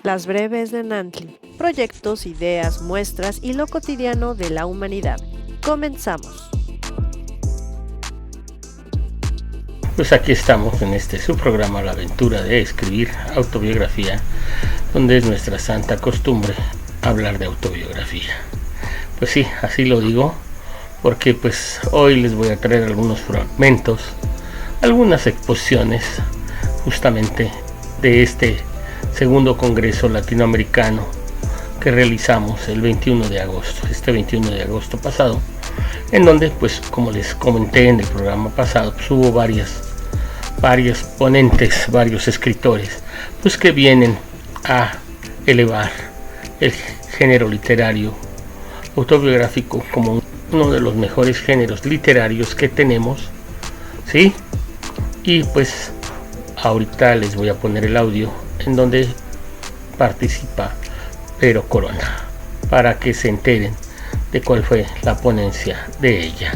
Las breves de Nantli. Proyectos, ideas, muestras y lo cotidiano de la humanidad. Comenzamos. Pues aquí estamos en su programa La aventura de escribir autobiografía, donde es nuestra santa costumbre hablar de autobiografía. Pues sí, así lo digo, porque pues hoy les voy a traer algunos fragmentos, algunas exposiciones justamente de este segundo Congreso Latinoamericano que realizamos el 21 de agosto, este 21 de agosto pasado, en donde pues como les comenté en el programa pasado, pues hubo varios ponentes, varios escritores, pues que vienen a elevar el género literario autobiográfico como uno de los mejores géneros literarios que tenemos, ¿sí? Y pues ahorita les voy a poner el audio en donde participa Pero Corona, para que se enteren de cuál fue la ponencia de ella.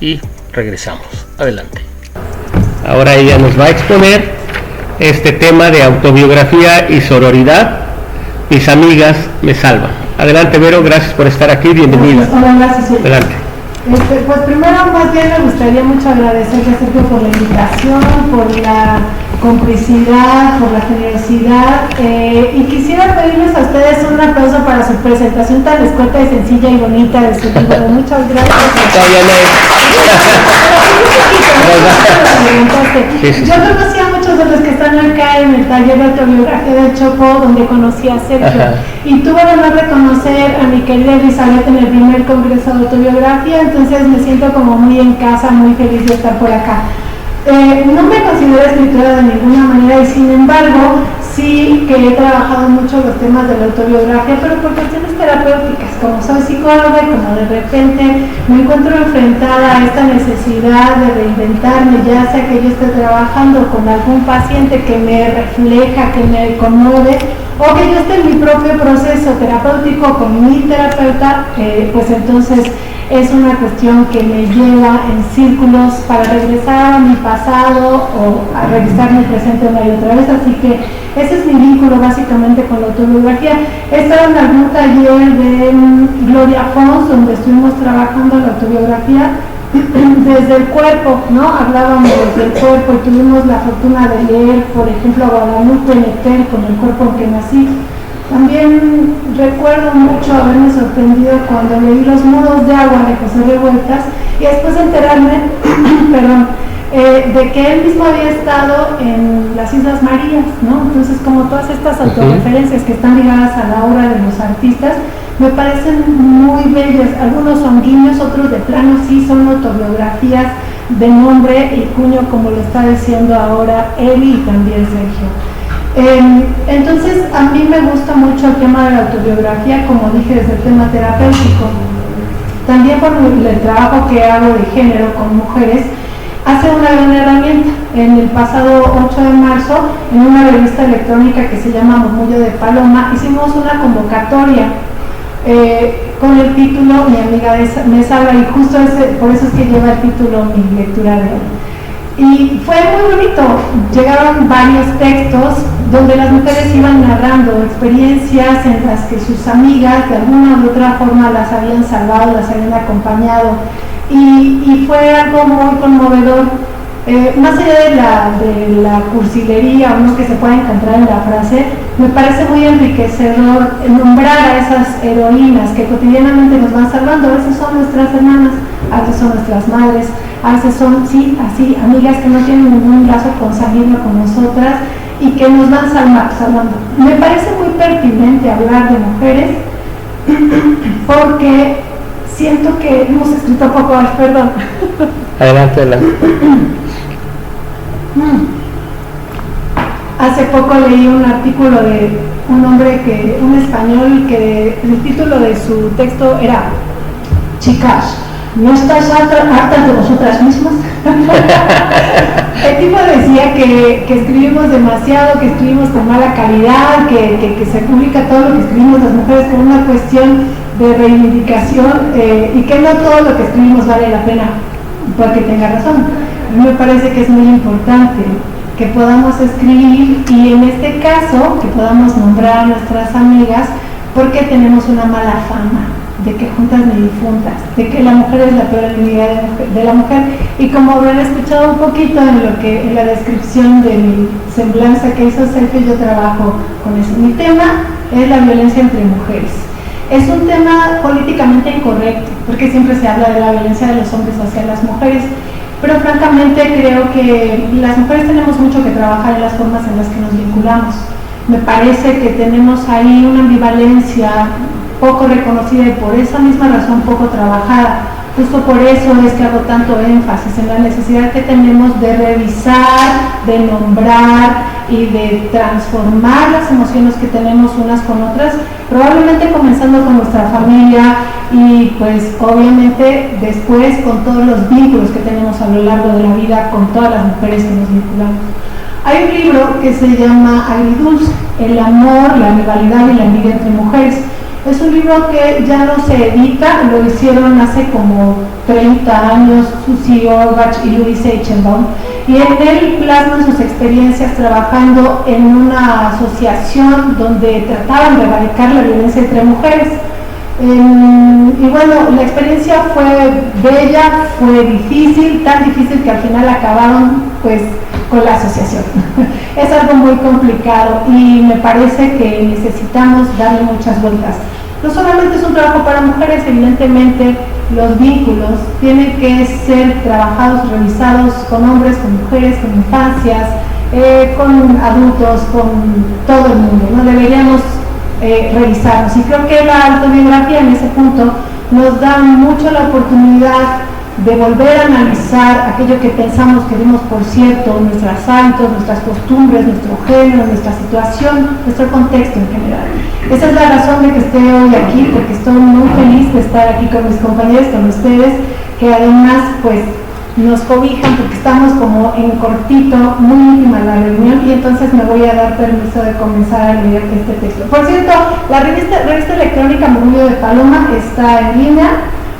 Y regresamos, adelante. Ahora ella nos va a exponer este tema de autobiografía y sororidad. Mis amigas me salvan. Adelante, Vero, gracias por estar aquí, bienvenida. Hola, gracias. Adelante. Pues primero, más bien me gustaría mucho agradecerle a Sergio por la invitación, por la complicidad, por la generosidad, y quisiera pedirles a ustedes un aplauso para su presentación tan escueta y sencilla y bonita de su libro. Muchas gracias. Yo conocí a muchos de los que están acá en el taller de autobiografía del Chopo, donde conocí a Sergio. Y tuve de no reconocer a mi querida Elizabeth en el primer congreso de autobiografía, entonces me siento como muy en casa, muy feliz de estar por acá. No me considero escritora de ninguna manera y sin embargo sí que he trabajado mucho los temas de la autobiografía, pero por cuestiones terapéuticas. Como soy psicóloga y como de repente me encuentro enfrentada a esta necesidad de reinventarme, ya sea que yo esté trabajando con algún paciente que me refleja, que me conmueve, o que yo esté en mi propio proceso terapéutico con mi terapeuta, pues entonces es una cuestión que me lleva en círculos para regresar a mi pasado o a revisar mi presente una y otra vez, así que ese es mi vínculo básicamente con la autobiografía. He estado en algún taller de Gloria Fons, donde estuvimos trabajando la autobiografía desde el cuerpo, ¿no? Hablábamos desde el cuerpo y tuvimos la fortuna de leer, por ejemplo, a Guadalupe Netter con El cuerpo en que nací. También recuerdo mucho haberme sorprendido cuando leí Los muros de agua de José Revueltas y después enterarme de que él mismo había estado en las Islas Marías, ¿no? Entonces, como todas estas autorreferencias que están ligadas a la obra de los artistas, me parecen muy bellas. Algunos son guiños, otros de plano sí son autobiografías de nombre y cuño, como lo está diciendo ahora Eli y también Sergio. Entonces, a mí me gusta mucho el tema de la autobiografía, como dije, desde el tema terapéutico. También por el trabajo que hago de género con mujeres, hace una gran herramienta. En el pasado 8 de marzo, en una revista electrónica que se llama Murmullo de Paloma, hicimos una convocatoria con el título Mi amiga me salva, y justo por eso es que lleva el título mi lectura de hoy. Y fue muy bonito, llegaron varios textos donde las mujeres iban narrando experiencias en las que sus amigas de alguna u otra forma las habían salvado, las habían acompañado, y fue algo muy conmovedor. Más allá de la cursilería o no que se pueda encontrar en la frase, me parece muy enriquecedor nombrar a esas heroínas que cotidianamente nos van salvando. A veces son nuestras hermanas, a veces son nuestras madres, a veces son, sí, así, amigas que no tienen ningún lazo consanguíneo con nosotras y que nos van salvando. Me parece muy pertinente hablar de mujeres porque siento que hemos escrito poco, perdón. Adelante. Hace poco leí un artículo de un hombre un español, que el título de su texto era Chicas, ¿no estáis hartas de vosotras mismas? El tipo decía que escribimos demasiado, que escribimos con mala calidad, que se publica todo lo que escribimos las mujeres con una cuestión de reivindicación, y que no todo lo que escribimos vale la pena, porque tenga razón. A mí me parece que es muy importante que podamos escribir y en este caso que podamos nombrar a nuestras amigas porque tenemos una mala fama de que juntas ni difuntas, de que la mujer es la peor enemiga de la mujer, y como habrán escuchado un poquito en la descripción de mi semblanza que hizo Sergio, yo trabajo con eso. Mi tema es la violencia entre mujeres. Es un tema políticamente incorrecto, porque siempre se habla de la violencia de los hombres hacia las mujeres, pero francamente creo que las mujeres tenemos mucho que trabajar en las formas en las que nos vinculamos. Me parece que tenemos ahí una ambivalencia poco reconocida y por esa misma razón poco trabajada. Justo por eso es que hago tanto énfasis en la necesidad que tenemos de revisar, de nombrar y de transformar las emociones que tenemos unas con otras, probablemente comenzando con nuestra familia y pues obviamente después con todos los vínculos que tenemos a lo largo de la vida con todas las mujeres que nos vinculamos. Hay un libro que se llama Agridulce, el amor, la rivalidad y la envidia entre mujeres. Es un libro que ya no se edita, lo hicieron hace como 30 años Susie Orbach y Louise Eichenbaum, y en él plasman sus experiencias trabajando en una asociación donde trataban de erradicar la violencia entre mujeres. Y bueno, la experiencia fue bella, fue difícil, tan difícil que al final acabaron pues con la asociación. Es algo muy complicado y me parece que necesitamos darle muchas vueltas. No solamente es un trabajo para mujeres, evidentemente los vínculos tienen que ser trabajados, revisados con hombres, con mujeres, con infancias, con adultos, con todo el mundo, ¿no? Deberíamos revisarnos y creo que la autobiografía en ese punto nos da mucho la oportunidad de volver a analizar aquello que pensamos que dimos por cierto, nuestros hábitos, nuestras costumbres, nuestro género, nuestra situación, nuestro contexto en general. Esa es la razón de que esté hoy aquí, porque estoy muy feliz de estar aquí con mis compañeros, con ustedes, que además pues nos cobijan porque estamos como en cortito, muy íntima la reunión, y entonces me voy a dar permiso de comenzar a leer este texto. Por cierto, la revista electrónica Murmullo de Paloma está en línea,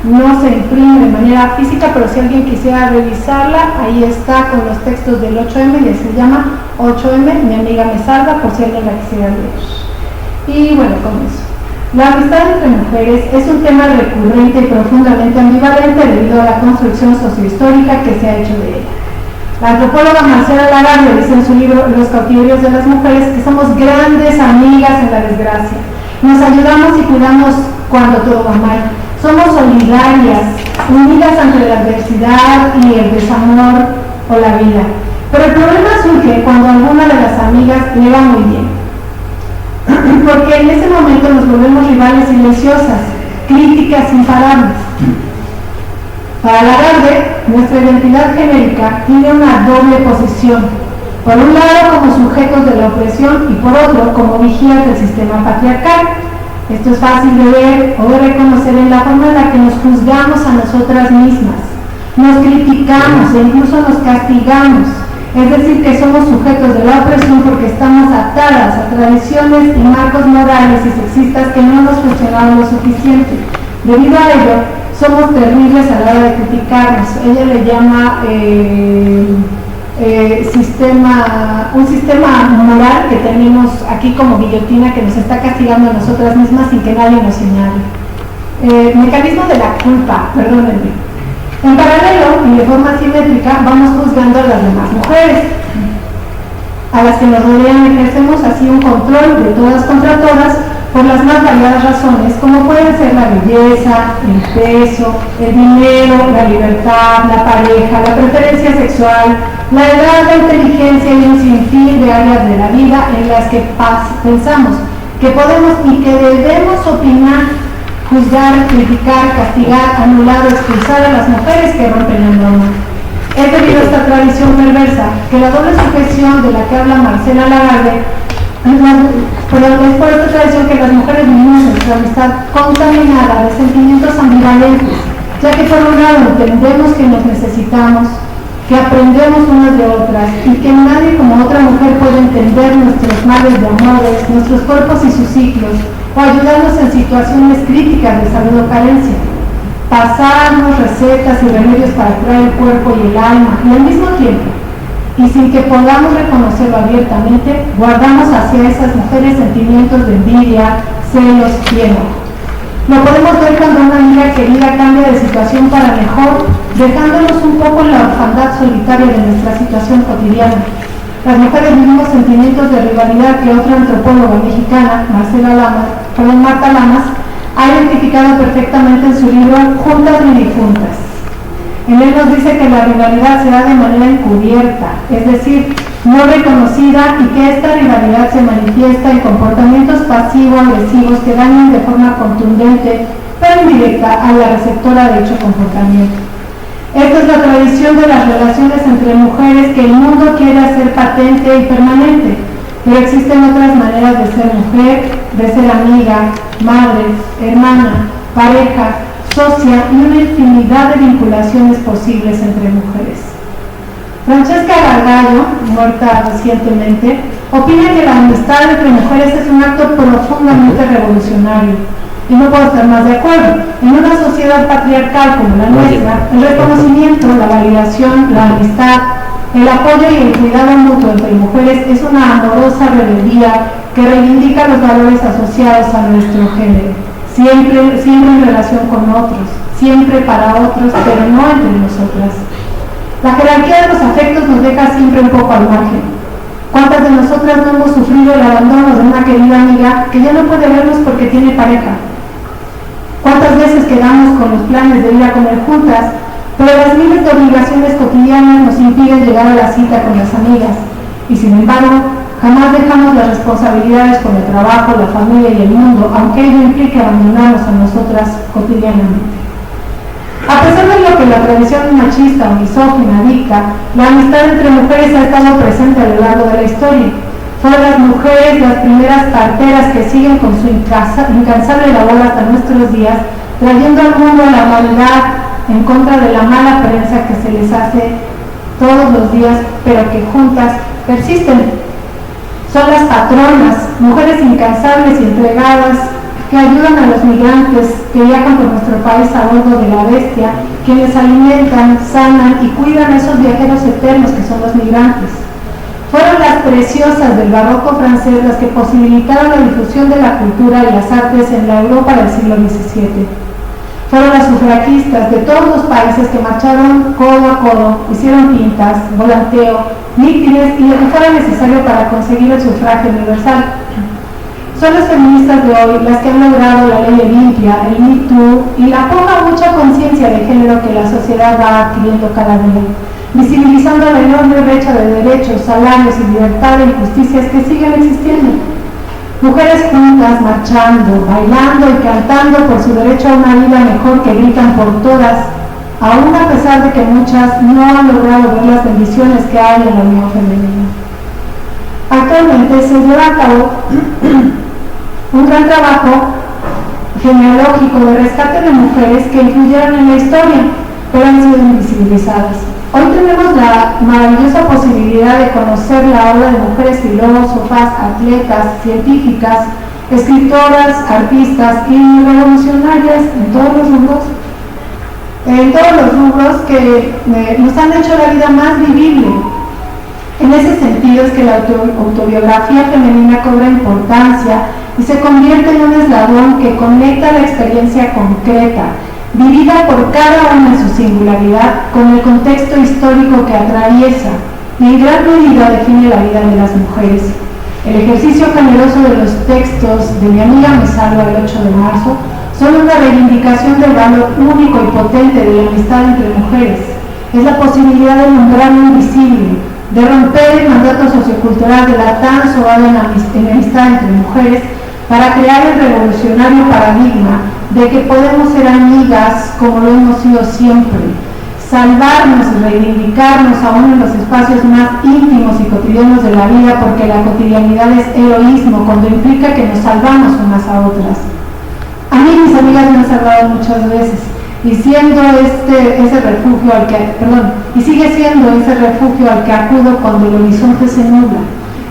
no se imprime de manera física, pero si alguien quisiera revisarla, ahí está con los textos del 8M, y se llama 8M, mi amiga me salva, por si alguien la quisiera leer. Y bueno, comienzo. La amistad entre mujeres es un tema recurrente y profundamente ambivalente debido a la construcción sociohistórica que se ha hecho de ella. La antropóloga Marcela Lagarde dice en su libro Los cautiverios de las mujeres que somos grandes amigas en la desgracia. Nos ayudamos y cuidamos cuando todo va mal. Somos solidarias, unidas ante la adversidad y el desamor o la vida. Pero el problema surge cuando alguna de las amigas le va muy bien. Porque en ese momento nos volvemos rivales silenciosas, críticas imparables. Para Lagarde, nuestra identidad genérica tiene una doble posición. Por un lado como sujetos de la opresión y por otro como vigías del sistema patriarcal. Esto es fácil de ver o de reconocer en la forma en la que nos juzgamos a nosotras mismas. Nos criticamos e incluso nos castigamos. Es decir, que somos sujetos de la opresión porque estamos atadas a tradiciones y marcos morales y sexistas que no nos funcionaron lo suficiente. Debido a ello, somos terribles a la hora de criticarnos. Ella le llama un sistema moral que tenemos aquí como guillotina que nos está castigando a nosotras mismas sin que nadie nos señale. Mecanismo de la culpa, perdónenme. En paralelo y de forma simétrica vamos juzgando a las demás mujeres, a las que nos rodean. Ejercemos así un control de todas contra todas por las más variadas razones, como pueden ser la belleza, el peso, el dinero, la libertad, la pareja, la preferencia sexual, la edad, la inteligencia y un sinfín de áreas de la vida en las que pensamos que podemos y que debemos opinar, juzgar, criticar, castigar, anular o expulsar a las mujeres que rompen la norma. Es debido a esta tradición perversa que la doble sujeción de la que habla Marcela Lagarde, es por esta tradición que las mujeres vivimos nuestra amistad contaminada de sentimientos ambivalentes, ya que por un lado entendemos que nos necesitamos, que aprendemos unas de otras y que nadie como otra mujer puede entender nuestros males de amores, nuestros cuerpos y sus ciclos, o ayudarnos en situaciones críticas de salud o carencia, pasarnos recetas y remedios para curar el cuerpo y el alma, y al mismo tiempo y sin que podamos reconocerlo abiertamente, guardamos hacia esas mujeres sentimientos de envidia, celos y enojo. Lo podemos ver cuando una amiga querida cambia de situación para mejor, dejándonos un poco en la orfandad solitaria de nuestra situación cotidiana. Las mujeres vivimos sentimientos de rivalidad que otra antropóloga mexicana, Marta Lamas, ha identificado perfectamente en su libro Juntas y Difuntas. En él nos dice que la rivalidad se da de manera encubierta, es decir, no reconocida, y que esta rivalidad se manifiesta en comportamientos pasivo-agresivos que dañan de forma contundente, pero indirecta, a la receptora de dicho comportamiento. Esta es la tradición de las relaciones entre mujeres que el mundo quiere hacer patente y permanente, pero existen otras maneras de ser mujer, de ser amiga, madre, hermana, pareja, socia y una infinidad de vinculaciones posibles entre mujeres. Francesca Gargallo, muerta recientemente, opina que la amistad entre mujeres es un acto profundamente revolucionario. Y no puedo estar más de acuerdo. En una sociedad patriarcal como la nuestra, el reconocimiento, la validación, la amistad, el apoyo y el cuidado mutuo entre mujeres es una amorosa rebeldía que reivindica los valores asociados a nuestro género, siempre en relación con otros, siempre para otros, pero no entre nosotras. La jerarquía de los afectos nos deja siempre un poco al margen. ¿Cuántas de nosotras no hemos sufrido el abandono de una querida amiga que ya no puede vernos porque tiene pareja? ¿Cuántas veces quedamos con los planes de ir a comer juntas, pero las miles de obligaciones cotidianas nos impiden llegar a la cita con las amigas? Y sin embargo, jamás dejamos las responsabilidades con el trabajo, la familia y el mundo, aunque ello implique abandonarnos a nosotras cotidianamente. A pesar de lo que la tradición machista o misógina dicta, la amistad entre mujeres ha estado presente a lo largo de la historia. Fueron las mujeres las primeras parteras que siguen con su incansable labor hasta nuestros días, trayendo al mundo la humanidad en contra de la mala prensa que se les hace todos los días, pero que juntas persisten. Son las patronas, mujeres incansables y entregadas, que ayudan a los migrantes que viajan por nuestro país a bordo de la Bestia, quienes alimentan, sanan y cuidan a esos viajeros eternos que son los migrantes. Fueron las preciosas del barroco francés las que posibilitaron la difusión de la cultura y las artes en la Europa del siglo XVII. Fueron las sufragistas de todos los países que marcharon codo a codo, hicieron pintas, volanteo, mítines y lo que fuera necesario para conseguir el sufragio universal. Son las feministas de hoy las que han logrado la ley Olimpia, el Me Too y la poca o mucha conciencia de género que la sociedad va adquiriendo cada día, visibilizando la enorme brecha de derechos, salarios y libertad e injusticias que siguen existiendo. Mujeres juntas, marchando, bailando y cantando por su derecho a una vida mejor, que gritan por todas, aún a pesar de que muchas no han logrado ver las bendiciones que hay en la unión femenina. Actualmente se lleva a cabo un gran trabajo genealógico de rescate de mujeres que influyeron en la historia, pero han sido invisibilizadas. Hoy tenemos la maravillosa posibilidad de conocer la obra de mujeres filósofas, atletas, científicas, escritoras, artistas y revolucionarias en todos los rubros que nos han hecho la vida más vivible. En ese sentido es que la autobiografía femenina cobra importancia y se convierte en un eslabón que conecta la experiencia concreta, vivida por cada una en su singularidad, con el contexto histórico que atraviesa y en gran medida define la vida de las mujeres. El ejercicio generoso de los textos de Mi amiga me salva el 8 de marzo son una reivindicación del valor único y potente de la amistad entre mujeres. Es la posibilidad de nombrar lo invisible, de romper el mandato sociocultural de la tan sobada enemistad entre mujeres para crear el revolucionario paradigma de que podemos ser amigas como lo hemos sido siempre, salvarnos y reivindicarnos aún en los espacios más íntimos y cotidianos de la vida, porque la cotidianidad es heroísmo cuando implica que nos salvamos unas a otras. A mí mis amigas me han salvado muchas veces, y siendo ese refugio al que, y sigue siendo ese refugio al que acudo cuando el horizonte se nubla.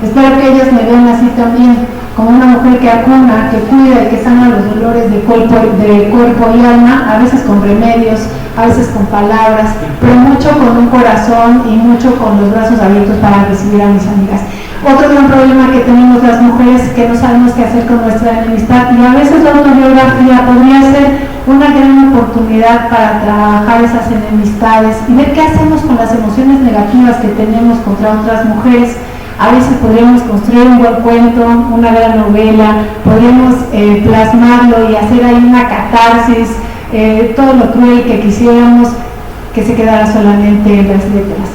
Espero que ellas me vean así también, como una mujer mujer que acuna, que cuida y que sana los dolores de cuerpo y alma, a veces con remedios, a veces con palabras, pero mucho con un corazón y mucho con los brazos abiertos para recibir a mis amigas. Otro gran problema que tenemos las mujeres es que no sabemos qué hacer con nuestra enemistad, y a veces la autobiografía podría ser una gran oportunidad para trabajar esas enemistades y ver qué hacemos con las emociones negativas que tenemos contra otras mujeres. A veces podríamos construir un buen cuento, una gran novela, podríamos plasmarlo y hacer ahí una catarsis, todo lo cruel que quisiéramos que se quedara solamente en las letras.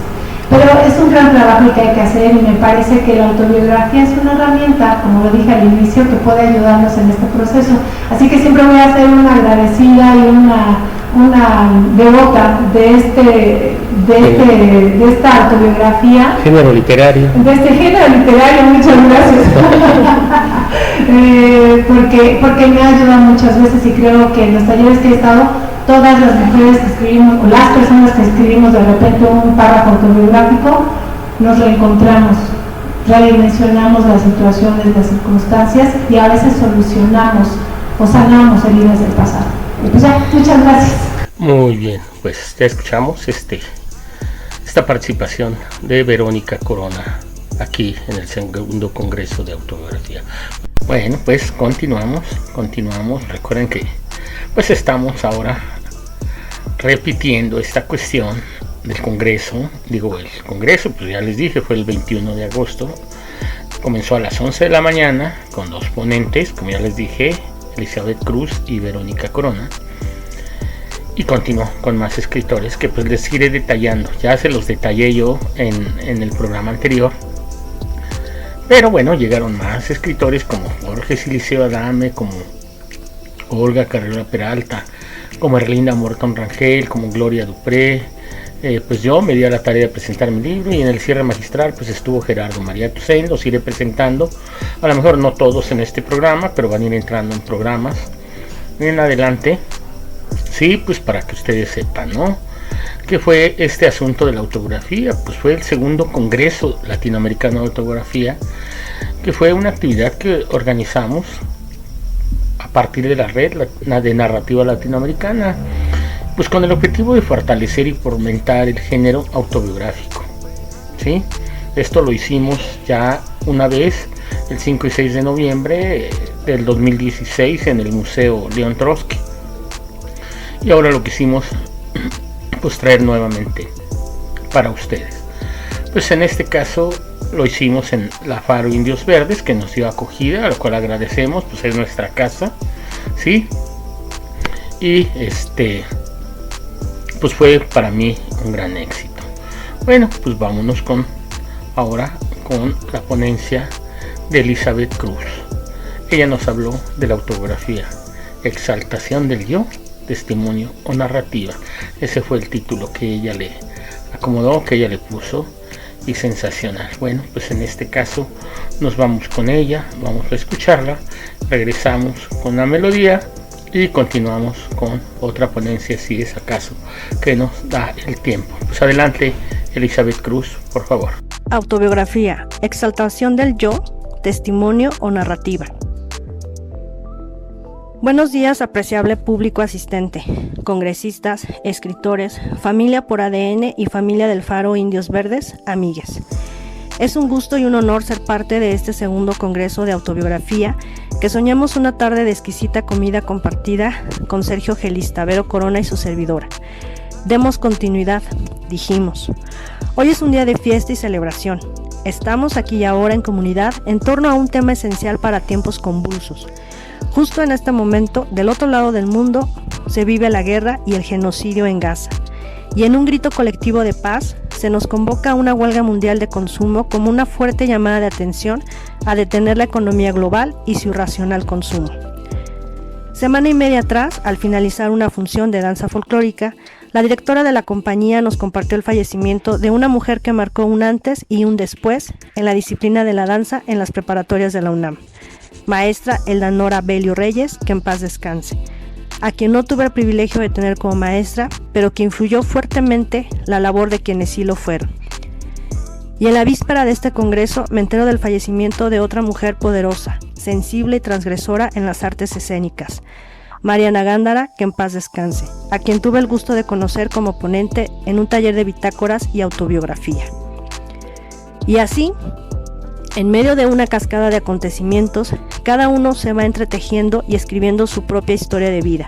Pero es un gran trabajo que hay que hacer, y me parece que la autobiografía es una herramienta, como lo dije al inicio, que puede ayudarnos en este proceso. Así que siempre voy a ser una agradecida y una devota de esta autobiografía. Género literario. De este género literario, muchas gracias. Porque me ayuda muchas veces, y creo que en los talleres que he estado, todas las mujeres que escribimos, o las personas que escribimos de repente un párrafo autobiográfico, nos reencontramos, redimensionamos las situaciones, las circunstancias, y a veces solucionamos o sanamos heridas del pasado. Pues ya, muchas gracias. Muy bien, pues ya escuchamos esta participación de Verónica Corona aquí en el segundo Congreso de Autobiografía. Bueno, pues continuamos. Recuerden que pues estamos ahora repitiendo esta cuestión del Congreso. El Congreso, pues ya les dije, fue el 21 de agosto. Comenzó a las 11 de la mañana con dos ponentes, como ya les dije, Elizabeth Cruz y Verónica Corona. Y continuó con más escritores que pues les iré detallando. Ya se los detallé yo en el programa anterior. Pero bueno, llegaron más escritores como Jorge Silicio Adame, como Olga Carrera Peralta, como Erlinda Morton Rangel, como Gloria Dupré. Pues yo me di a la tarea de presentar mi libro, y en el cierre magistral pues estuvo Gerardo María Toussaint. Los iré presentando, a lo mejor no todos en este programa, pero van a ir entrando en programas en adelante. Sí, pues para que ustedes sepan, ¿no?, ¿qué fue este asunto de la autobiografía? Pues fue el segundo Congreso Latinoamericano de Autobiografía, que fue una actividad que organizamos a partir de la red de narrativa latinoamericana, pues con el objetivo de fortalecer y fomentar el género autobiográfico. ¿Sí? Esto lo hicimos ya una vez, el 5 y 6 de noviembre del 2016 en el Museo León Trotsky. Y ahora lo quisimos pues traer nuevamente para ustedes. Pues en este caso lo hicimos en la Faro Indios Verdes, que nos dio acogida, a lo cual agradecemos, pues es nuestra casa, ¿sí? Y pues fue para mí un gran éxito. Bueno, pues vámonos ahora con la ponencia de Elizabeth Cruz. Ella nos habló de la autobiografía, exaltación del yo, testimonio o narrativa. Ese fue el título que ella le acomodó, que ella le puso, y sensacional. Bueno, pues en este caso nos vamos con ella, vamos a escucharla, regresamos con la melodía y continuamos con otra ponencia, si es acaso que nos da el tiempo. Pues adelante, Elizabeth Cruz, por favor. Autobiografía, exaltación del yo, testimonio o narrativa. Buenos días, apreciable público asistente, congresistas, escritores, familia por ADN y familia del Faro Indios Verdes, amigues. Es un gusto y un honor ser parte de este segundo Congreso de Autobiografía, que soñamos una tarde de exquisita comida compartida con Sergio Gelista, Vero Corona y su servidora. Demos continuidad, dijimos. Hoy es un día de fiesta y celebración. Estamos aquí y ahora en comunidad en torno a un tema esencial para tiempos convulsos. Justo en este momento, del otro lado del mundo, se vive la guerra y el genocidio en Gaza. Y en un grito colectivo de paz, se nos convoca a una huelga mundial de consumo como una fuerte llamada de atención a detener la economía global y su irracional consumo. Semana y media atrás, al finalizar una función de danza folclórica, la directora de la compañía nos compartió el fallecimiento de una mujer que marcó un antes y un después en la disciplina de la danza en las preparatorias de la UNAM. Maestra Eldanora Belio Reyes, que en paz descanse, a quien no tuve el privilegio de tener como maestra, pero que influyó fuertemente la labor de quienes sí lo fueron. Y en la víspera de este congreso me entero del fallecimiento de otra mujer poderosa, sensible y transgresora en las artes escénicas, Mariana Gándara, que en paz descanse, a quien tuve el gusto de conocer como ponente en un taller de bitácoras y autobiografía. Y así, en medio de una cascada de acontecimientos, cada uno se va entretejiendo y escribiendo su propia historia de vida,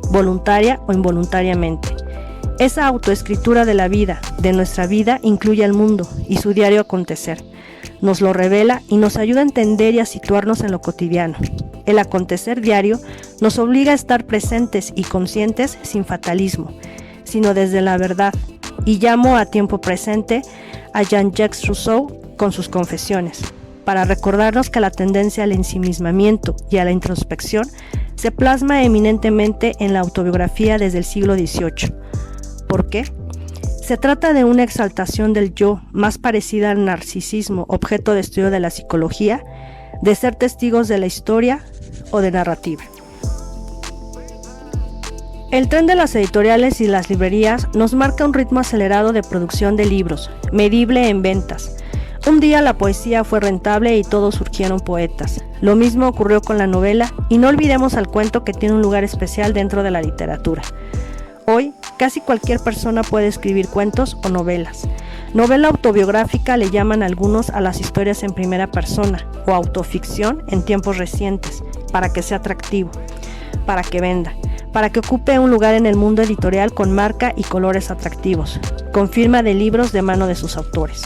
voluntaria o involuntariamente. Esa autoescritura de la vida, de nuestra vida, incluye al mundo y su diario acontecer. Nos lo revela y nos ayuda a entender y a situarnos en lo cotidiano. El acontecer diario nos obliga a estar presentes y conscientes sin fatalismo, sino desde la verdad. Y llamo a tiempo presente a Jean-Jacques Rousseau con sus confesiones, para recordarnos que la tendencia al ensimismamiento y a la introspección se plasma eminentemente en la autobiografía desde el siglo XVIII. ¿Por qué? Se trata de una exaltación del yo más parecida al narcisismo, objeto de estudio de la psicología, de ser testigos de la historia o de narrativa. El tren de las editoriales y las librerías nos marca un ritmo acelerado de producción de libros, medible en ventas. Un día la poesía fue rentable y todos surgieron poetas. Lo mismo ocurrió con la novela, y no olvidemos al cuento, que tiene un lugar especial dentro de la literatura. Hoy, casi cualquier persona puede escribir cuentos o novelas. Novela autobiográfica le llaman algunos a las historias en primera persona, o autoficción en tiempos recientes, para que sea atractivo, para que venda, para que ocupe un lugar en el mundo editorial con marca y colores atractivos, con firma de libros de mano de sus autores.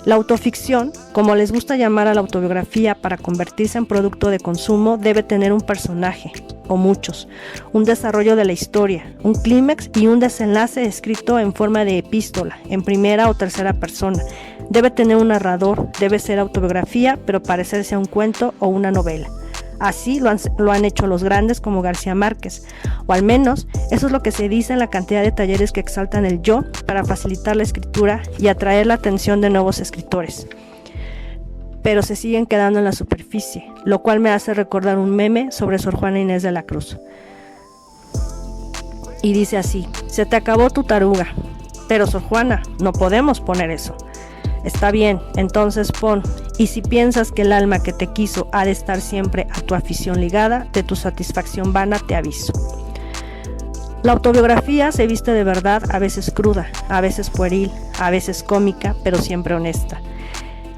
La autoficción, como les gusta llamar a la autobiografía para convertirse en producto de consumo, debe tener un personaje, o muchos, un desarrollo de la historia, un clímax y un desenlace escrito en forma de epístola, en primera o tercera persona. Debe tener un narrador, debe ser autobiografía, pero parecerse a un cuento o una novela. Así lo han hecho los grandes como García Márquez, o al menos eso es lo que se dice en la cantidad de talleres que exaltan el yo para facilitar la escritura y atraer la atención de nuevos escritores. Pero se siguen quedando en la superficie, lo cual me hace recordar un meme sobre Sor Juana Inés de la Cruz. Y dice así: se te acabó tu taruga. Pero Sor Juana, no podemos poner eso. Está bien, entonces pon. Y si piensas que el alma que te quiso ha de estar siempre a tu afición ligada, de tu satisfacción vana te aviso. La autobiografía se viste de verdad, a veces cruda, a veces pueril, a veces cómica, pero siempre honesta.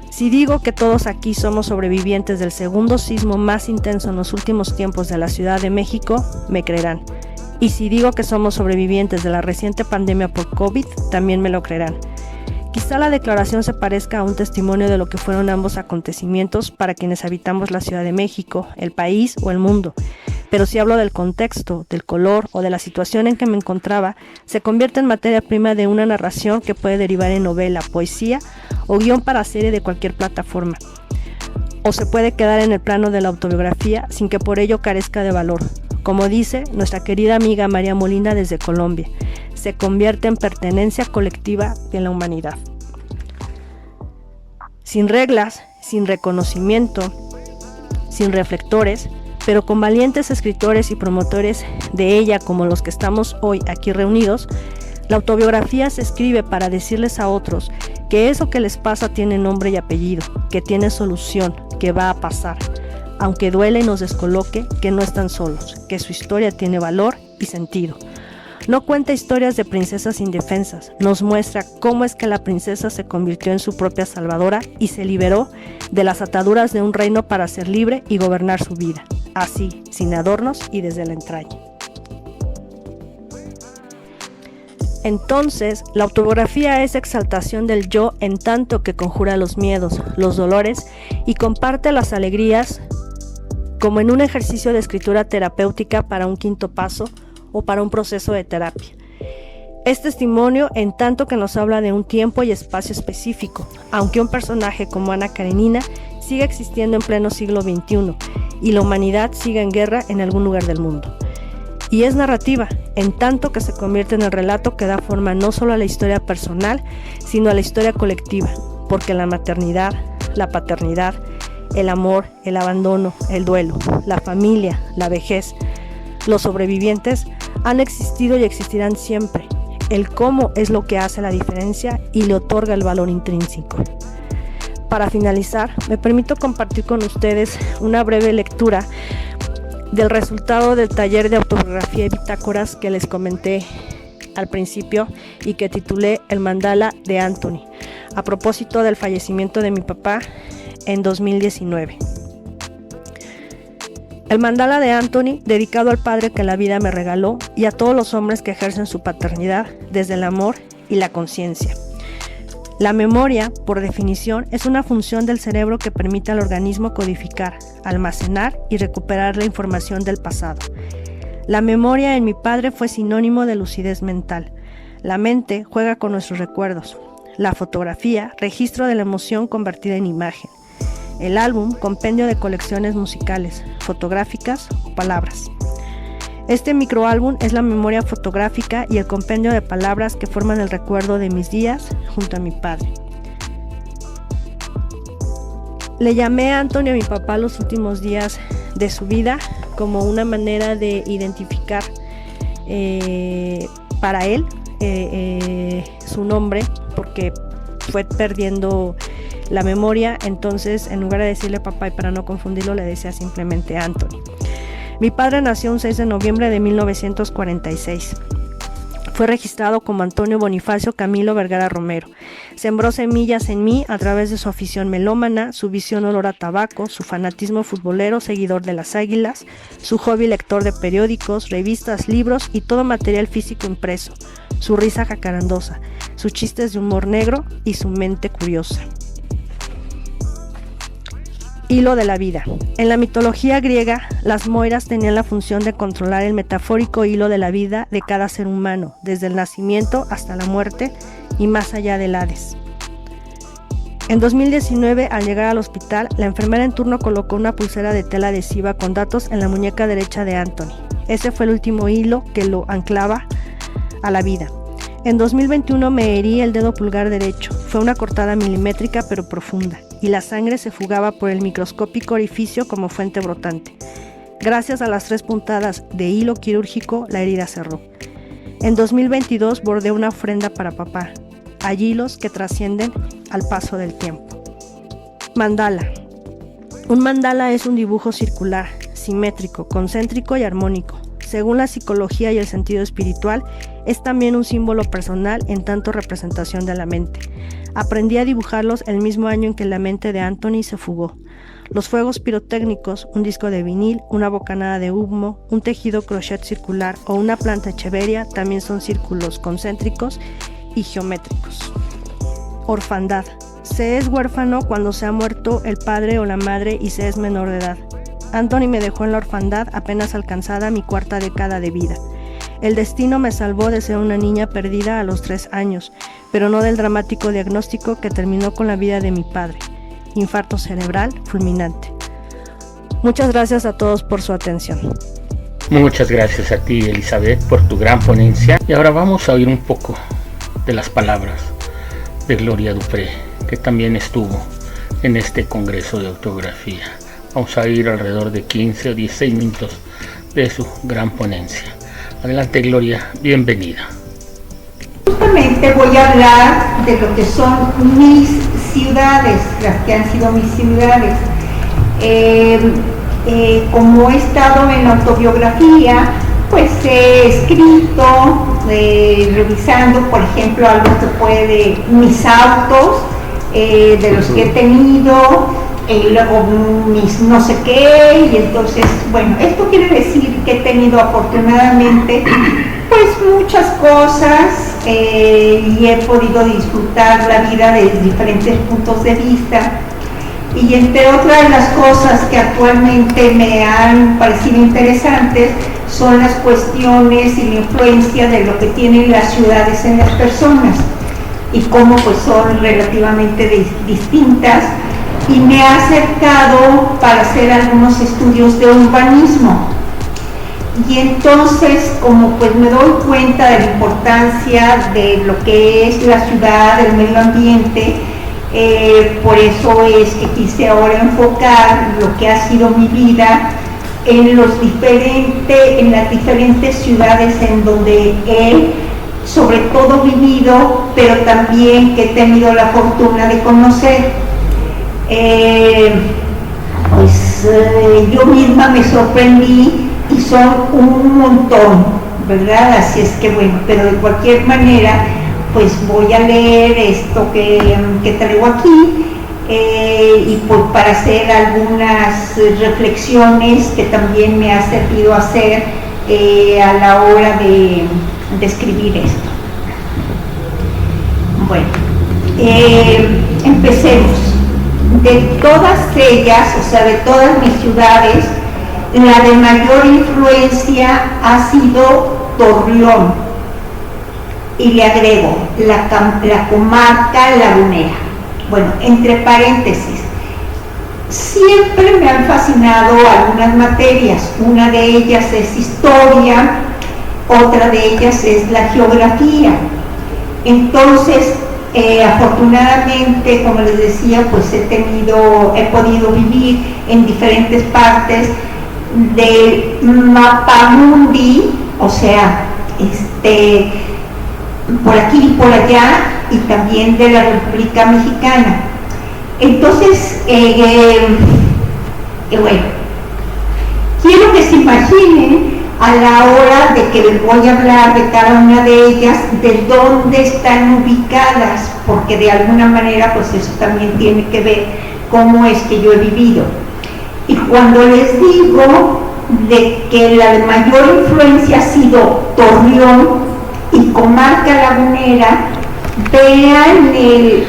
Si digo que todos aquí somos sobrevivientes del segundo sismo más intenso en los últimos tiempos de la Ciudad de México, me creerán. Y si digo que somos sobrevivientes de la reciente pandemia por COVID, también me lo creerán. Quizá la declaración se parezca a un testimonio de lo que fueron ambos acontecimientos para quienes habitamos la Ciudad de México, el país o el mundo. Pero si hablo del contexto, del color o de la situación en que me encontraba, se convierte en materia prima de una narración que puede derivar en novela, poesía o guión para serie de cualquier plataforma. O se puede quedar en el plano de la autobiografía sin que por ello carezca de valor. Como dice nuestra querida amiga María Molina desde Colombia, se convierte en pertenencia colectiva de la humanidad. Sin reglas, sin reconocimiento, sin reflectores, pero con valientes escritores y promotores de ella como los que estamos hoy aquí reunidos, la autobiografía se escribe para decirles a otros que eso que les pasa tiene nombre y apellido, que tiene solución, que va a pasar. Aunque duele y nos descoloque, que no están solos, que su historia tiene valor y sentido. No cuenta historias de princesas indefensas, nos muestra cómo es que la princesa se convirtió en su propia salvadora y se liberó de las ataduras de un reino para ser libre y gobernar su vida, así, sin adornos y desde la entraña. Entonces, la autobiografía es exaltación del yo en tanto que conjura los miedos, los dolores y comparte las alegrías, como en un ejercicio de escritura terapéutica para un quinto paso o para un proceso de terapia. Es testimonio en tanto que nos habla de un tiempo y espacio específico, aunque un personaje como Ana Karenina sigue existiendo en pleno siglo XXI y la humanidad sigue en guerra en algún lugar del mundo. Y es narrativa, en tanto que se convierte en el relato que da forma no solo a la historia personal, sino a la historia colectiva, porque la maternidad, la paternidad, el amor, el abandono, el duelo, la familia, la vejez, los sobrevivientes han existido y existirán siempre. El cómo es lo que hace la diferencia y le otorga el valor intrínseco. Para finalizar, me permito compartir con ustedes una breve lectura del resultado del taller de autobiografía y bitácoras que les comenté al principio y que titulé El mandala de Anthony, a propósito del fallecimiento de mi papá en 2019. El mandala de Anthony, dedicado al padre que la vida me regaló y a todos los hombres que ejercen su paternidad desde el amor y la conciencia. La memoria, por definición, es una función del cerebro que permite al organismo codificar, almacenar y recuperar la información del pasado. La memoria en mi padre fue sinónimo de lucidez mental. La mente juega con nuestros recuerdos. La fotografía, registro de la emoción convertida en imagen. El álbum, compendio de colecciones musicales, fotográficas o palabras. Este microálbum es la memoria fotográfica y el compendio de palabras que forman el recuerdo de mis días junto a mi padre. Le llamé a Anthony a mi papá los últimos días de su vida como una manera de identificar para él su nombre, porque fue perdiendo la memoria. Entonces, en lugar de decirle papá y para no confundirlo, le decía simplemente Anthony. Mi padre nació un 6 de noviembre de 1946. Fue registrado como Antonio Bonifacio Camilo Vergara Romero. Sembró semillas en mí a través de su afición melómana, su visión olor a tabaco, su fanatismo futbolero, seguidor de las Águilas, su hobby lector de periódicos, revistas, libros y todo material físico impreso, su risa jacarandosa, sus chistes de humor negro y su mente curiosa. Hilo de la vida. En la mitología griega, las moiras tenían la función de controlar el metafórico hilo de la vida de cada ser humano, desde el nacimiento hasta la muerte y más allá del Hades. En 2019, al llegar al hospital, la enfermera en turno colocó una pulsera de tela adhesiva con datos en la muñeca derecha de Anthony. Ese fue el último hilo que lo anclaba a la vida. En 2021 me herí el dedo pulgar derecho. Fue una cortada milimétrica pero profunda, y la sangre se fugaba por el microscópico orificio como fuente brotante. Gracias a las 3 puntadas de hilo quirúrgico, la herida cerró. En 2022 bordé una ofrenda para papá. Hay hilos que trascienden al paso del tiempo. Mandala. Un mandala es un dibujo circular, simétrico, concéntrico y armónico. Según la psicología y el sentido espiritual, es también un símbolo personal en tanto representación de la mente. Aprendí a dibujarlos el mismo año en que la mente de Anthony se fugó. Los fuegos pirotécnicos, un disco de vinil, una bocanada de humo, un tejido crochet circular o una planta echeveria también son círculos concéntricos y geométricos. Orfandad. Se es huérfano cuando se ha muerto el padre o la madre y se es menor de edad. Anthony me dejó en la orfandad apenas alcanzada mi 4ª década de vida. El destino me salvó de ser una niña perdida a los 3 años, pero no del dramático diagnóstico que terminó con la vida de mi padre. Infarto cerebral fulminante. Muchas gracias a todos por su atención. Muchas gracias a ti, Elizabeth, por tu gran ponencia. Y ahora vamos a oír un poco de las palabras de Gloria Dupré, que también estuvo en este congreso de autografía. Vamos a ir alrededor de 15 o 16 minutos de su gran ponencia. Adelante, Gloria, bienvenida. Justamente voy a hablar de lo que son mis ciudades, las que han sido mis ciudades. Como he estado en la autobiografía, pues he escrito, revisando, por ejemplo, algo que puede, mis autos, de los que he tenido, luego mis no sé qué, y entonces, bueno, esto quiere decir que he tenido afortunadamente pues muchas cosas y he podido disfrutar la vida desde diferentes puntos de vista, y entre otras de las cosas que actualmente me han parecido interesantes son las cuestiones y la influencia de lo que tienen las ciudades en las personas y cómo pues son relativamente distintas. Y me ha acercado para hacer algunos estudios de urbanismo. Y entonces, como pues me doy cuenta de la importancia de lo que es la ciudad, el medio ambiente, por eso es que quise ahora enfocar lo que ha sido mi vida en las diferentes ciudades en donde he sobre todo vivido, pero también que he tenido la fortuna de conocer. Yo misma me sorprendí y son un montón, ¿verdad? Así es que bueno, pero de cualquier manera, pues voy a leer esto que traigo aquí y pues para hacer algunas reflexiones que también me ha servido hacer a la hora de escribir esto. Bueno, empecemos. De todas ellas, o sea, de todas mis ciudades, la de mayor influencia ha sido Torreón, y le agrego la comarca lagunera. Bueno, entre paréntesis, siempre me han fascinado algunas materias. Una de ellas es historia, otra de ellas es la geografía. Entonces, afortunadamente, como les decía, pues he podido vivir en diferentes partes del mapamundi, o sea, por aquí y por allá, y también de la República Mexicana. Entonces, bueno, quiero que se imaginen a la hora de que les voy a hablar de cada una de ellas, de dónde están ubicadas, porque de alguna manera pues eso también tiene que ver cómo es que yo he vivido. Y cuando les digo de que la de mayor influencia ha sido Torreón y comarca lagunera, vean el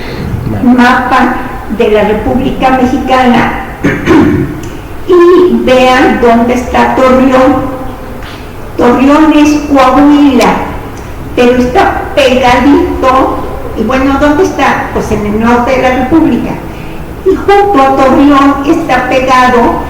mapa de la República Mexicana y vean dónde está Torreón. Torreón es Coahuila, pero está pegadito, y bueno, ¿dónde está? Pues en el norte de la República. Y junto a Torreón está pegado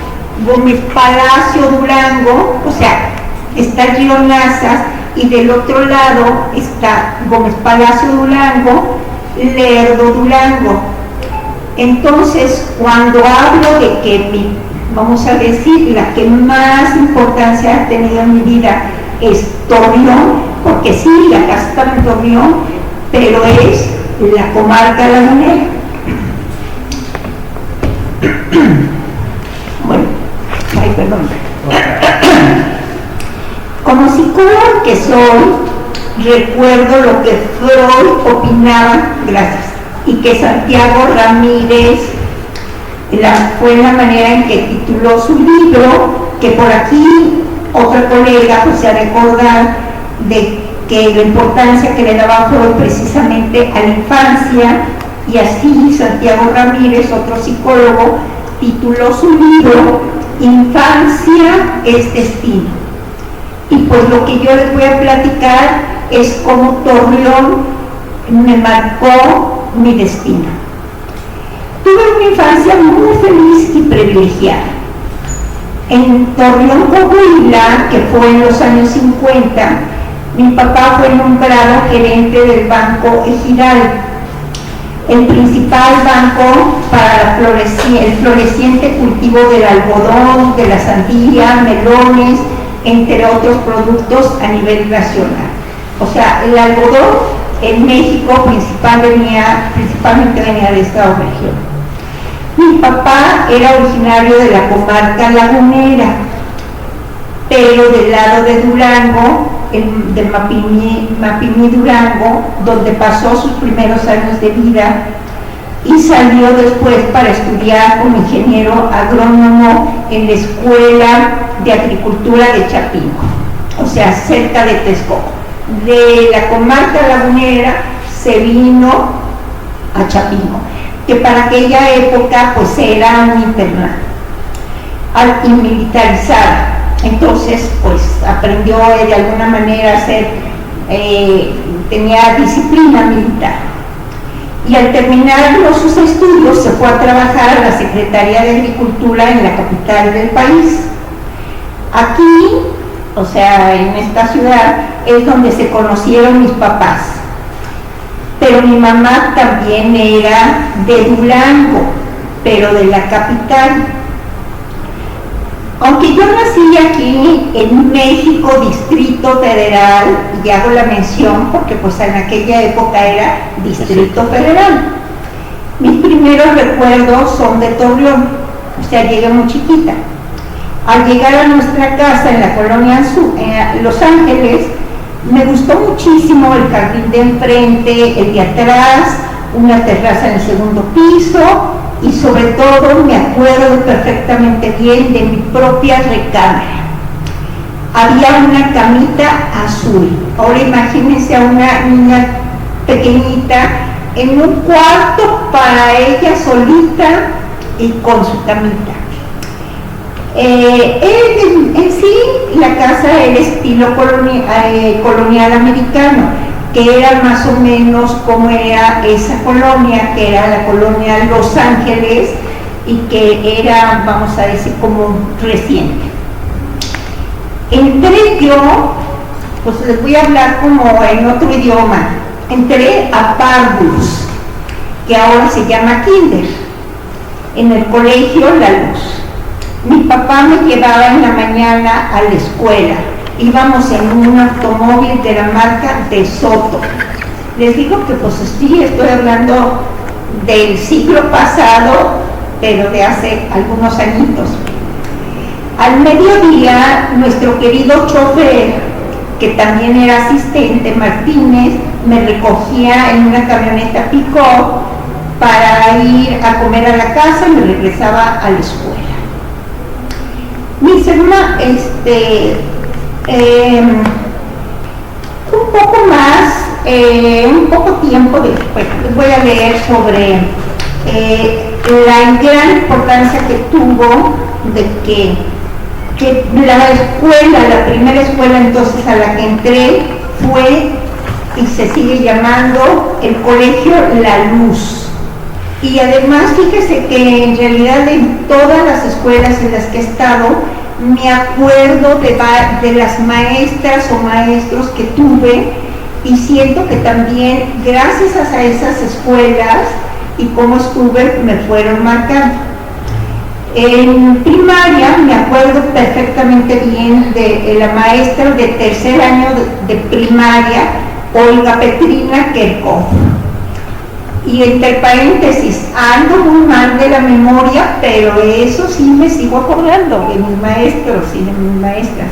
Gómez Palacio Durango, o sea, está el río Nazas, y del otro lado está Gómez Palacio Durango, Lerdo Durango. Entonces, cuando hablo de que vamos a decir, la que más importancia ha tenido en mi vida es Torreón, porque sí, la casa está en Torreón, pero es la comarca lagunera. Bueno, ay, perdón. Como psicóloga que soy, recuerdo lo que Freud opinaba, gracias, y que Santiago Ramírez fue la manera en que tituló su libro, que por aquí otra colega pues se ha recordado de que la importancia que le daba Freud precisamente a la infancia, y así Santiago Ramírez, otro psicólogo, tituló su libro Infancia es destino. Y pues lo que yo les voy a platicar es cómo Torreón me marcó mi destino. Tuve una infancia muy feliz y privilegiada. En Torreón, Coahuila, que fue en los años 50, mi papá fue nombrado gerente del Banco Ejidal, el principal banco para el floreciente cultivo del algodón, de la sandía, melones, entre otros productos a nivel nacional. O sea, el algodón en México principalmente venía de esta región. Mi papá era originario de la comarca lagunera, pero del lado de Durango, de Mapimí Durango, donde pasó sus primeros años de vida y salió después para estudiar como ingeniero agrónomo en la Escuela de Agricultura de Chapingo, o sea, cerca de Texcoco. De la comarca lagunera se vino a Chapingo, que para aquella época pues era un internado y militarizada. Entonces pues aprendió de alguna manera a ser, tenía disciplina militar. Y al terminar sus estudios se fue a trabajar a la Secretaría de Agricultura en la capital del país. Aquí, o sea, en esta ciudad, es donde se conocieron mis papás. Pero mi mamá también era de Durango, pero de la capital. Aunque yo nací y aquí en México, Distrito Federal, y hago la mención porque pues en aquella época era Distrito Federal. Mis primeros recuerdos son de Torreón, o sea, llegué muy chiquita. Al llegar a nuestra casa en la colonia Los Ángeles, me gustó muchísimo el jardín de enfrente, el de atrás, una terraza en el segundo piso y sobre todo me acuerdo perfectamente bien de mi propia recámara. Había una camita azul. Ahora imagínense a una niña pequeñita en un cuarto para ella solita y con su camita. En sí, la casa era estilo colonial americano, que era más o menos como era esa colonia, que era la colonia Los Ángeles, y que era, vamos a decir, como reciente. Entré yo, pues les voy a hablar como en otro idioma, entré a Párvulos, que ahora se llama Kinder, en el colegio La Luz. Mi papá me llevaba en la mañana a la escuela. Íbamos en un automóvil de la marca De Soto. Les digo que pues sí, estoy hablando del siglo pasado, pero de hace algunos añitos. Al mediodía, nuestro querido chofer, que también era asistente, Martínez, me recogía en una camioneta pick-up para ir a comer a la casa y me regresaba a la escuela. Mis hermanos, un poco más, un poco tiempo después, les voy a leer sobre la gran importancia que tuvo de que la escuela, la primera escuela entonces a la que entré fue y se sigue llamando el Colegio La Luz. Y además fíjese que en realidad en todas las escuelas en las que he estado me acuerdo de las maestras o maestros que tuve y siento que también gracias a esas escuelas y cómo estuve me fueron marcando. En primaria me acuerdo perfectamente bien de la maestra de tercer año de primaria, Olga Petrina Kerkhoff. Y entre paréntesis, ando muy mal de la memoria, pero eso sí me sigo acordando de mis maestros y de mis maestras.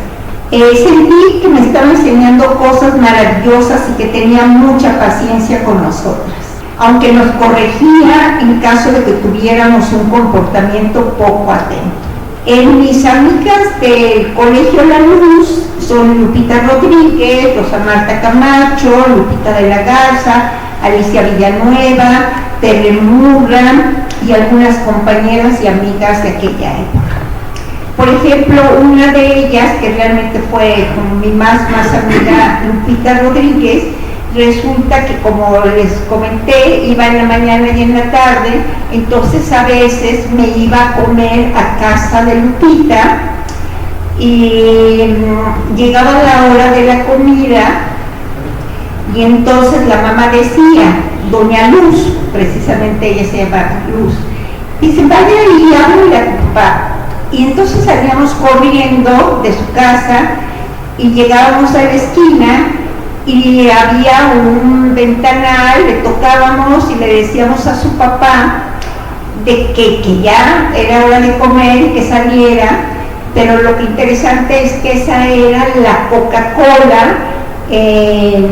Sentí que me estaba enseñando cosas maravillosas y que tenía mucha paciencia con nosotras, aunque nos corregía en caso de que tuviéramos un comportamiento poco atento. Mis amigas del Colegio La Luz son Lupita Rodríguez, Rosa Marta Camacho, Lupita de la Garza, Alicia Villanueva, Tere Murran y algunas compañeras y amigas de aquella época. Por ejemplo, una de ellas, que realmente fue como mi más amiga, Lupita Rodríguez, resulta que, como les comenté, iba en la mañana y en la tarde, entonces a veces me iba a comer a casa de Lupita y llegaba la hora de la comida. Y entonces la mamá decía, Doña Luz, precisamente ella se llamaba Luz, dice, vaya y háblale a tu papá. Y entonces salíamos corriendo de su casa y llegábamos a la esquina y había un ventanal, le tocábamos y le decíamos a su papá de que ya era hora de comer y que saliera, pero lo que interesante es que esa era la Coca-Cola que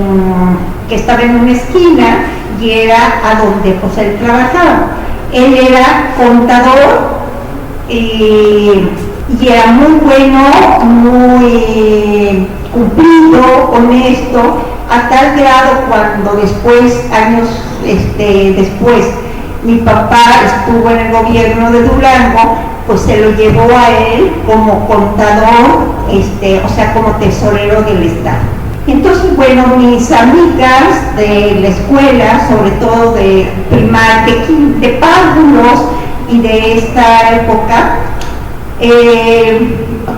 estaba en una esquina y era a donde pues él trabajaba. Él era contador y era muy bueno, muy cumplido, honesto, a tal grado cuando después, años después, mi papá estuvo en el gobierno de Durango, pues se lo llevó a él como contador, o sea, como tesorero del estado. Entonces, bueno, mis amigas de la escuela, sobre todo de primaria, de párvulos y de esta época,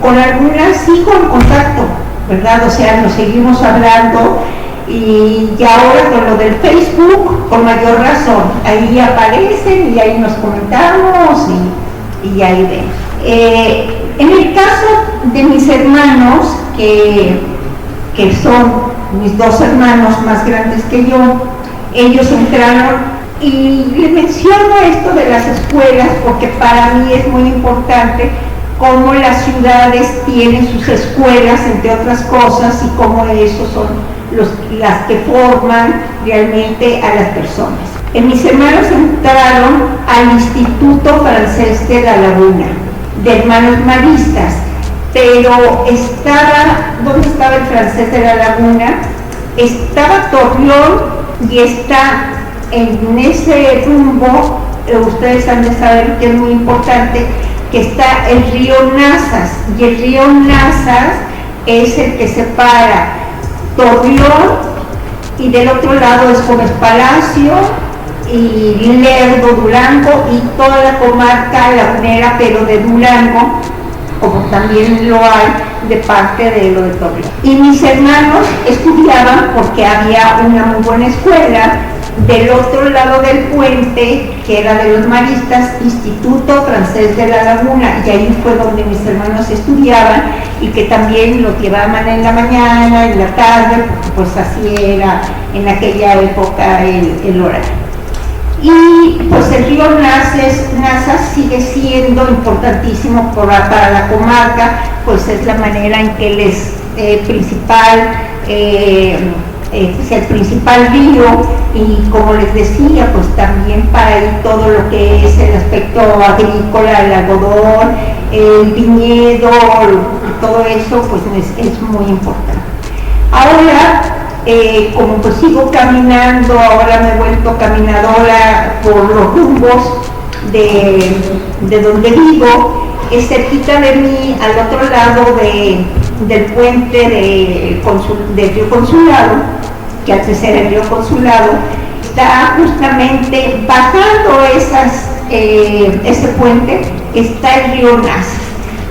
con algunas sigo en contacto, ¿verdad? O sea, nos seguimos hablando y ahora con lo del Facebook, con mayor razón, ahí aparecen y ahí nos comentamos y ahí ven. En el caso de mis hermanos, que son mis dos hermanos más grandes que yo, ellos entraron, y le menciono esto de las escuelas porque para mí es muy importante cómo las ciudades tienen sus escuelas, entre otras cosas, y cómo esos son las que forman realmente a las personas. Mis hermanos entraron al Instituto Francés de la Laguna, de hermanos maristas, pero ¿dónde estaba el Francés de la Laguna? Estaba Torreón y está en ese rumbo, ustedes han de saber que es muy importante, que está el río Nazas, y el río Nazas es el que separa Torreón, y del otro lado es Gómez Palacio y Lerdo, Durango, y toda la comarca lagunera, pero de Durango, como también lo hay de parte de lo de Torreón. Y mis hermanos estudiaban porque había una muy buena escuela del otro lado del puente, que era de los maristas, Instituto Francés de la Laguna, y ahí fue donde mis hermanos estudiaban, y que también los llevaban en la mañana, en la tarde, porque pues así era en aquella época el horario. Y pues el río Nazas sigue siendo importantísimo para la comarca, pues es la manera en que el principal río, y como les decía, pues también para ahí todo lo que es el aspecto agrícola, el algodón, el viñedo, todo eso pues es muy importante. Ahora, como pues sigo caminando, ahora me he vuelto caminadora por los rumbos de donde vivo, cerquita de mí, al otro lado del puente del río Consulado, que antes era el río Consulado, está justamente bajando ese puente, está el río Nazas.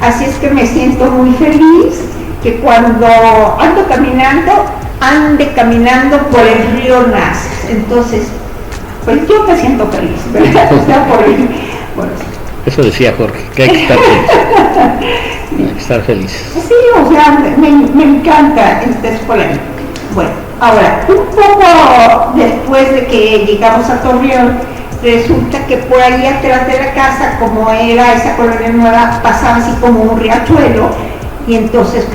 Así es que me siento muy feliz que cuando ande caminando por el río Nazas. Entonces, pues yo me siento feliz, ¿verdad? O sea, por ahí. Bueno, eso decía Jorge, que hay que estar feliz. Hay que estar feliz. Sí, o sea, me encanta estar por ahí. Bueno, ahora, un poco después de que llegamos a Torreón, resulta que por ahí atrás de la casa, como era esa colonia nueva, pasaba así como un riachuelo, y entonces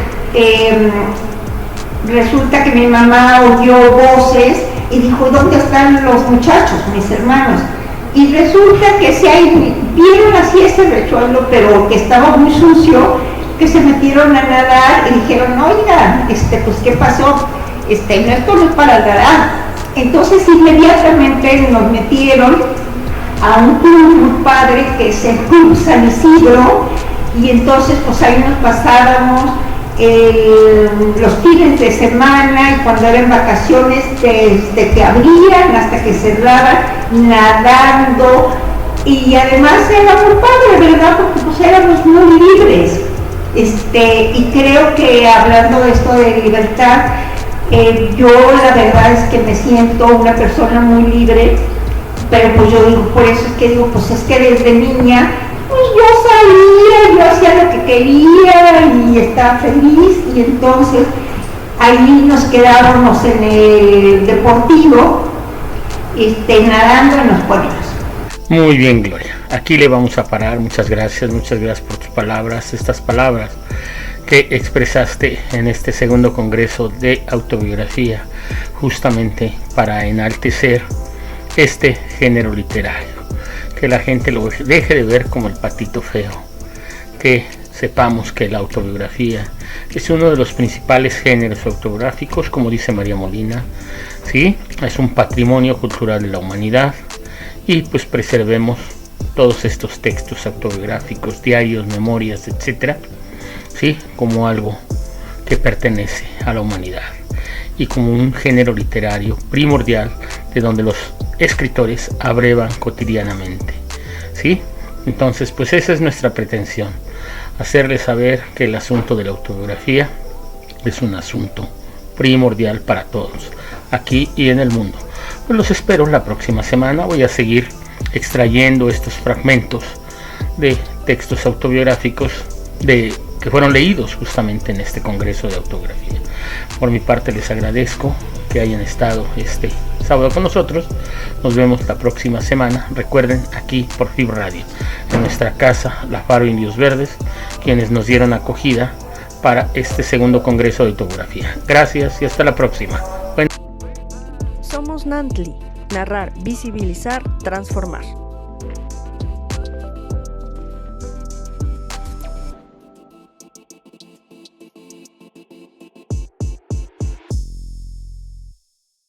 resulta que mi mamá oyó voces y dijo, ¿dónde están los muchachos, mis hermanos? Y resulta que vieron así ese riachuelo, pero que estaba muy sucio, que se metieron a nadar y dijeron, oiga, pues ¿qué pasó? Esto no es para nadar. Entonces inmediatamente nos metieron a un club muy padre que es el Club San Isidro, y entonces pues ahí nos pasábamos los fines de semana, y cuando eran vacaciones, desde que abrían hasta que cerraban, nadando, y además era muy padre, ¿verdad? Porque pues éramos muy libres. Y creo que hablando de esto de libertad, yo la verdad es que me siento una persona muy libre, pero pues yo digo, por eso es que digo, pues es que desde niña, pues yo salía, yo hacía lo que quería y estaba feliz, y entonces ahí nos quedábamos en el deportivo, nadando en los pueblos. Muy bien, Gloria, aquí le vamos a parar. Muchas gracias por tus palabras, estas palabras que expresaste en este segundo congreso de autobiografía, justamente para enaltecer este género literario, que la gente lo deje de ver como el patito feo, que sepamos que la autobiografía es uno de los principales géneros autobiográficos, como dice María Molina, ¿sí? Es un patrimonio cultural de la humanidad, y pues preservemos todos estos textos autobiográficos, diarios, memorias, etcétera, ¿sí? Como algo que pertenece a la humanidad y como un género literario primordial de donde los escritores abrevan cotidianamente, ¿sí? Entonces pues esa es nuestra pretensión, hacerles saber que el asunto de la autobiografía es un asunto primordial para todos, aquí y en el mundo. Pues los espero la próxima semana. Voy a seguir extrayendo estos fragmentos de textos autobiográficos de que fueron leídos justamente en este Congreso de Autografía. Por mi parte les agradezco que hayan estado este sábado con nosotros. Nos vemos la próxima semana. Recuerden, aquí por FIB Radio, en nuestra casa, la Faro Indios Verdes, quienes nos dieron acogida para este segundo Congreso de Autografía. Gracias y hasta la próxima. Somos Nantli. Narrar, visibilizar, transformar.